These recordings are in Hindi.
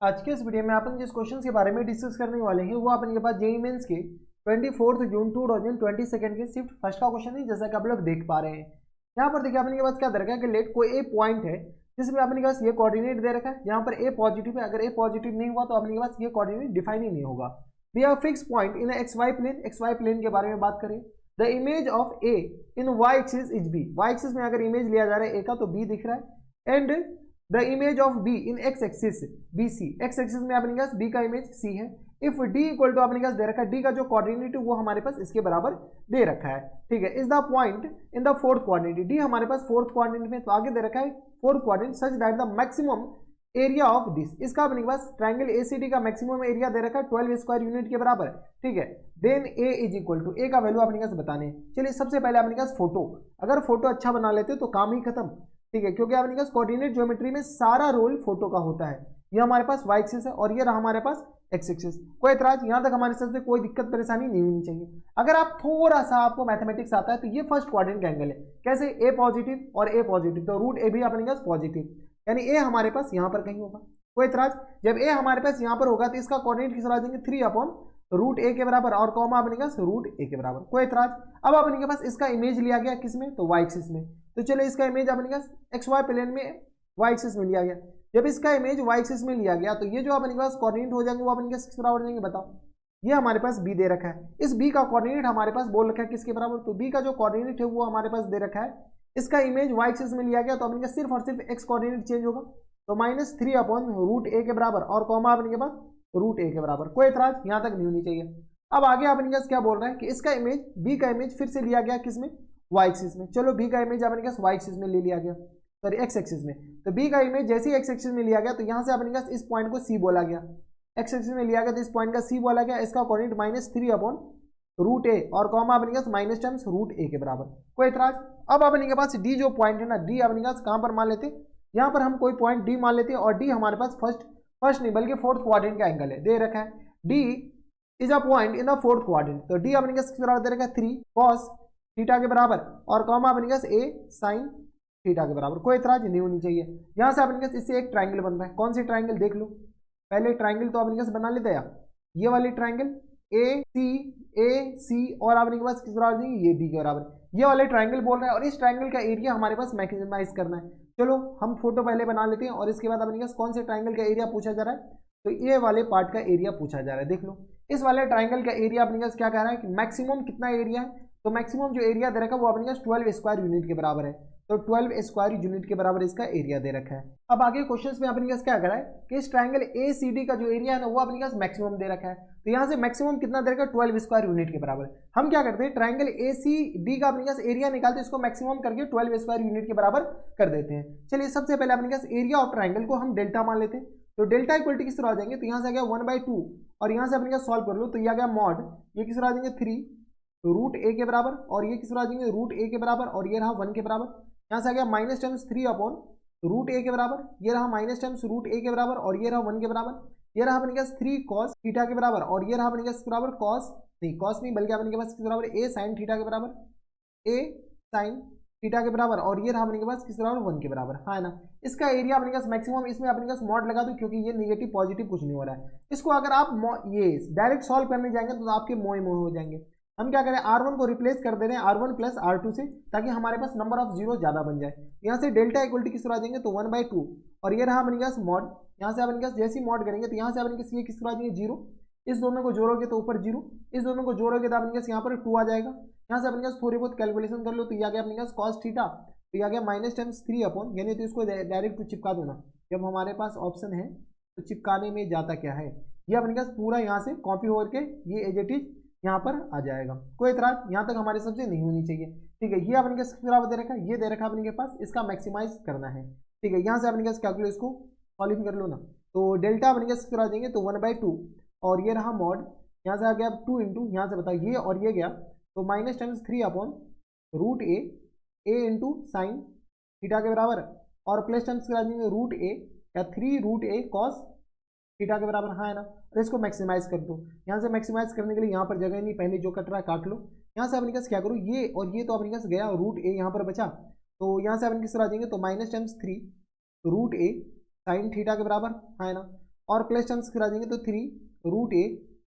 आज के इस वीडियो में अपन जिस क्वेश्चन के बारे में डिस्कस करने वाले हैं वो अपन के पास जेईई मेंस के 24 जून 2022 के शिफ्ट फर्स्ट का क्वेश्चन है, जैसा कि आप लोग देख पा रहे हैं। यहाँ पर देखिए अपने के पास क्या दे रखा है कि लेट कोई ए पॉइंट है जिसमें अपने के पास ये कोऑर्डिनेट दे रखा है, जहाँ पर ए पॉजिटिव है। अगर ए पॉजिटिव नहीं हुआ तो अपने के पास ये कोऑर्डिनेट डिफाइन ही नहीं होगा। We have fix point in X Y plane. X Y plane के बारे में बात करें, the image of A in Y axis is B. Y axis में अगर इमेज लिया जा रहा है ए का तो बी दिख रहा है, and the image of B in X axis B C. X axis में अपने पास बी का इमेज सी है। इफ डी इक्वल टू अपने पास दे रखा है डी का जो कोऑर्डिनेट है वो हमारे पास इसके बराबर दे रखा है, ठीक है। Is the point in the fourth coordinate. D हमारे पास फोर्थ कोऑर्डिनेट में, तो आगे दे रखा है fourth coordinate such that the maximum area of this. इसका अपने पास ट्राइंगल एसीडी का मैक्सिमम एरिया दे रखा है 12 स्क्वायर यूनिट के बराबर, ठीक है। Then a is equal to, a का वैल्यू अपने पास बताने हैं। चलिए सबसे पहले अपने पास फोटो, अगर फोटो अच्छा बना लेते तो काम ही खत्म, ठीक है, क्योंकि अपने पास कोऑर्डिनेट ज्योमेट्री में सारा रोल फोटो का होता है। ये हमारे पास वाई एक्सिस है और ये रहा हमारे पास एक्स एक्सिस। कोई एतराज यहाँ तक हमारे साथ कोई दिक्कत परेशानी नहीं होनी चाहिए। अगर आप थोड़ा सा आपको मैथमेटिक्स आता है तो ये फर्स्ट क्वाड्रेंट का एंगल है। कैसे? ए पॉजिटिव और ए पॉजिटिव, तो रूट ए भी अपने पास पॉजिटिव, यानी ए हमारे पास यहाँ पर कहीं होगा। कोई एतराज? जब ए हमारे पास यहाँ पर होगा तो इसका कोऑर्डिनेट किस तरह देंगे? 3/√a के बराबर और कॉमा अपने पास √a के बराबर। कोई एतराज? अब अपने के पास इसका इमेज लिया गया किसमें? तो वाई एक्सिस में। तो चलो इसका इमेज अपने पास एक्स वाई प्लेन में वाई एक्सिस में लिया गया। जब इसका इमेज वाई एक्सिस में लिया गया तो ये जो अपने पास कोऑर्डिनेट हो जाएंगे वो अपने पास किस बराबर देंगे? बताओ। ये हमारे पास बी दे रखा है, इस बी का कोऑर्डिनेट हमारे पास बोल रखा है किसके बराबर? तो बी का जो कोऑर्डिनेट है वो हमारे पास दे रखा है। इसका इमेज वाई एक्सिस में लिया गया तो अपने पास सिर्फ और सिर्फ एक्स कोऑर्डिनेट चेंज होगा, तो -3/√a के बराबर और कॉमा अपने के पास √a के बराबर। कोई एतराज यहाँ तक नहीं होनी चाहिए। अब आगे अपने पास क्या बोल रहा है कि इसका इमेज, बी का इमेज फिर से लिया गया किसमें? वाई एक्सिस में। चलो बी का इमेज अपने पास वाई एक्सिस में ले लिया गया, सॉरी एक्स एक्सिस में। तो बी का इमेज जैसे ही एक्स एक्सिस में लिया गया तो यहाँ से अपने पास इस पॉइंट को सी बोला गया। एक्स एक्सिस में लिया गया तो इस पॉइंट का सी बोला गया। इसका कोऑर्डिनेट -3/√a और कॉमा अपने पास माइनस टर्म्स √a के बराबर। कोई एतराज? अब अपने के पास डी जो पॉइंट है ना, डी अपने पास कहाँ पर मान लेते? यहाँ पर हम कोई पॉइंट डी मान लेते हैं, और डी हमारे पास फर्स्ट नहीं बल्कि फोर्थ क्वाड्रेंट का एंगल है, दे रखा है। D is a point in the fourth quadrant, तो डी अपने किस बराबर दे रखा है? 3 cos थीटा के बराबर और कॉमा अपने पास a sin थीटा के बराबर। कोई एतराज नहीं होनी चाहिए। यहाँ से अपने पास इससे एक ट्राइंगल बन रहा है। कौन सी ट्राइंगल? देख लो पहले ट्राइंगल तो अपने पास बना लेते हैं, ये वाली ट्राइंगल ए सी और अपने के पास किस बराबर देंगे? ये बी के बराबर। ये वाले ट्राइंगल बोल रहा है और इस ट्राइंगल का एरिया हमारे पास मैक्सिमाइज करना है। चलो हम फोटो पहले बना लेते हैं और इसके बाद अपने पास कौन से ट्राइंगल का एरिया पूछा जा रहा है? तो ये वाले पार्ट का एरिया पूछा जा रहा है। देख लो इस वाले ट्राइंगल का एरिया अपने पास क्या कह रहा है कि मैक्सिमम कितना एरिया है? तो मैक्सिमम जो एरिया दे रखा है वो अपने पास 12 स्क्वायर यूनिट के बराबर है, तो 12 स्क्वायर यूनिट के बराबर इसका एरिया दे रखा है। अब आगे क्वेश्चंस में अपने पास क्या कर रहा है कि इस ट्राइंगल ए सी डी का जो एरिया है ना वो अपने पास मैक्सिमम दे रखा है। तो यहाँ से मैक्सिमम कितना दे रखा है? 12 स्क्वायर यूनिट के बराबर। हम क्या करते हैं, ट्राइंगल ए सी डी का अपने पास एरिया निकालते हैं, इसको मैक्सिमम करके 12 स्क्वायर यूनिट के बराबर कर देते हैं। चलिए सबसे पहले अपने पास एरिया ऑफ ट्राइंगल को हम डेल्टा मान लेते हैं। तो डेल्टा इक्वल टू किस तरह आ जाएंगे? तो यहाँ से आ गया 1/2 और यहाँ से अपने पास सॉल्व कर लो तो ये आ गया मॉड, ये किस तरह आ जाएंगे? 3 √a के बराबर और ये किस तरह आ जाएंगे? √a के बराबर और ये रहा 1 के बराबर। यहाँ से आ गया माइनस टर्म्स 3/√a के बराबर, ये रहा माइनस टर्म्स √a के बराबर और ये रहा 1 के बराबर। ये रहा अपने पास 3 cos थीटा के बराबर और ये रहा अपने पास बराबर cos नहीं बल्कि अपने पास किस बराबर? a sin थीटा के बराबर, a sin थीटा के बराबर और ये रहा अपने के पास किस बराबर? 1 के बराबर। हाँ है ना। इसका एरिया अपने पास मैक्सिमम, इसमें अपने पास मॉड लगा दो क्योंकि ये नेगेटिव पॉजिटिव कुछ नहीं हो रहा है। इसको अगर आप ये डायरेक्ट सॉल्व करने जाएंगे तो आपके मोए हो जाएंगे। हम क्या करें, R1 को रिप्लेस कर दे रहे हैं R1 + R2 से, ताकि हमारे पास नंबर ऑफ जीरो ज्यादा बन जाए। यहाँ से डेल्टा इक्वल टू किस तरह आ जाएंगे? तो 1/2 और ये रहा अपने पास मॉड। यहाँ से अपने पास जैसे ही मॉड करेंगे तो यहाँ से अपने पास ये किस तरह आ जाएंगे? 0। इस दोनों को जोड़ोगे तो ऊपर 0, इस दोनों को जोड़ोगे तो अपने पास यहाँ पर 2 आ जाएगा। यहाँ से अपने पास थोड़ी बहुत कैलकुलेशन कर लो तो ये आ गया अपने पास cos थीटा, तो ये आ गया माइनस टर्म्स 3 यानी तो इसको डायरेक्ट चिपका दो ना। जब हमारे पास ऑप्शन है तो चिपकाने में जाता क्या है, ये अपने पास पूरा यहाँ से कॉपी होकर के ये एज इट इज यहाँ पर आ जाएगा। कोई एतराज यहाँ तक हमारे सबसे नहीं होनी चाहिए, ठीक है। ये अपने के बराबर दे रखा है, ये दे रखा है अपने के पास, इसका मैक्सिमाइज करना है, ठीक है। यहाँ से अपने क्या कर लो, इसको सॉल्व कर लो ना। तो डेल्टा अपने के आ जाएंगे तो 1/2 और ये रहा मॉड, यहाँ से आ गया 2 इंटू यहाँ से बताओ ये और ये गया तो minus terms 3/√a into sine theta के बराबर और प्लस टर्म्स आ जाएंगे √a या 3√a cos थीटा के बराबर। हाँ है ना। और इसको मैक्सिमाइज कर दो। यहाँ से मैक्सिमाइज करने के लिए यहाँ पर जगह नहीं, पहले जो कट रहा है काट लो। यहाँ से अपने पास क्या करो, ये और ये तो अपने पास गया √a यहाँ पर बचा, तो यहाँ से अपने किस तरह आ जाएंगे? तो minus terms 3 √a sin theta के बराबर। हाँ है ना। और प्लस टर्म्स फिर आ जाएंगे तो 3 √a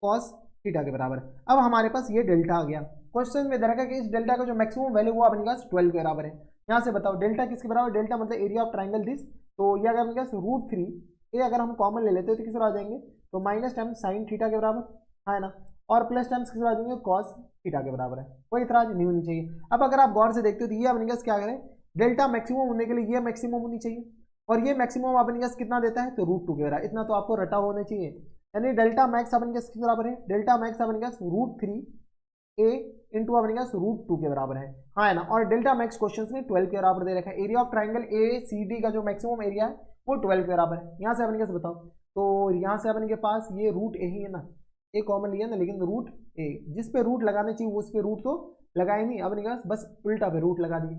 cos थीटा के बराबर है। अब हमारे पास ये डेल्टा आ गया। क्वेश्चन में दे रखा है कि इस डेल्टा का जो मैक्सिमम वैल्यू वो अपने पास 12 के बराबर है। यहाँ से बताओ डेल्टा किसके बराबर, डेल्टा मतलब एरिया ऑफ ट्राइंगल दिस, तो ये अगर अपने पास √3 अगर हम कॉमन ले लेते हैं तो किस आ जाएंगे, तो माइनस टाइम साइन थीटा के बराबर है ना, और प्लस टाइम्स किस आ जाएंगे कॉस थीटा के बराबर है। कोई इतराज नहीं होनी चाहिए। अब अगर आप गौर से देखते हो तो ये अपने पास क्या करें, डेल्टा मैक्सिमम होने के लिए ये मैक्सिमम होनी चाहिए, और ये मैक्सिमम अपने पास कितना देता है, तो √2 के बराबर। इतना तो आपको रटा होना चाहिए, यानी डेल्टा मैक्स अपने पास किस बराबर है, डेल्टा मैक्स अपने पास √3a इंटू अपने पास √2 के बराबर है, हाँ है ना। और डेल्टा मैक्स क्वेश्चन ने 12 के बराबर दे रखा है। Area of triangle A C D का जो मैक्सिमम एरिया है वो 12 के बराबर है। यहाँ से अपने पास बताओ, तो यहाँ से अपने के पास ये √a ही है ना, ए कॉमन लिया ना, लेकिन √a जिस पे रूट लगाने चाहिए उस पे रूट तो लगाए नहीं, अपने के पास बस उल्टा पे रूट लगा दिए।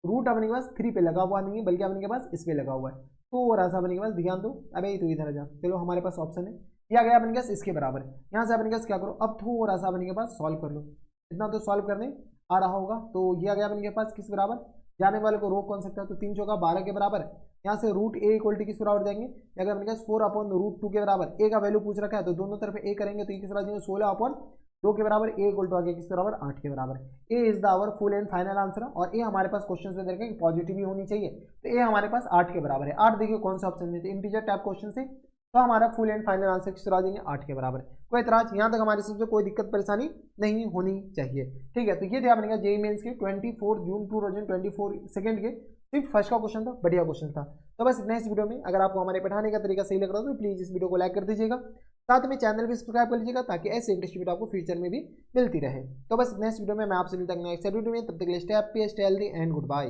रूट अपने के पास 3 पे लगा हुआ नहीं है, बल्कि अपने के पास इस पे लगा हुआ है। थोड़ा सा अपने के पास ध्यान दो, अबे तो इधर जा, चलो हमारे पास ऑप्शन है, ये आ गया अपने के पास इसके बराबर है। यहाँ से अपने के पास क्या करो, अब थोड़ा सा अपने के पास सॉल्व कर लो, इतना तो सॉल्व करने आ रहा होगा। तो ये आ गया अपने के पास किस बराबर, जाने वाले को रोक कौन सकता है, तो 3 चौका 12 के बराबर है। यहाँ से √a इक्वल टू किस बराबर जाएंगे, अगर अपने पास 4/√2 के बराबर, ए का वैल्यू पूछ रखा है तो दोनों तरफ ए करेंगे तो ये किस बराबर जाएंगे 16/2 के बराबर, ए इक्वल टू आ गया किस बराबर 8 के बराबर। A is the our full and final answer, और ए हमारे पास क्वेश्चन में देखा कि पॉजिटिव ही होनी चाहिए, तो ए हमारे पास 8 के बराबर है। 8 देखिए कौन सा ऑप्शन में, इंटीजर टाइप क्वेश्चन से, तो हमारा फुल एंड फाइनल आंसर किस तरह आ जाएंगे 8 के बराबर। कोई इतराज, यहाँ तक हमारी सबसे कोई दिक्कत परेशानी नहीं होनी चाहिए, ठीक है। तो ये थे आपने जेईई मेंस के 24 जून 2024 सेकंड के सिर्फ फर्स्ट का क्वेश्चन था, बढ़िया क्वेश्चन था। तो बस इतना इस वीडियो में, अगर आपको हमारे पढ़ाने का तरीका सही लग रहा हो तो प्लीज़ इस वीडियो को लाइक कर दीजिएगा, साथ में चैनल भी सब्सक्राइब कर लीजिएगा ताकि ऐसे इंटरेस्टिंग वीडियो आपको फ्यूचर में भी मिलती रहे। तो बस नेक्स्ट वीडियो में मैं आपसे मिलता हूं नेक्स्ट वीडियो में, तब तक के लिए stay happy, stay healthy and good bye.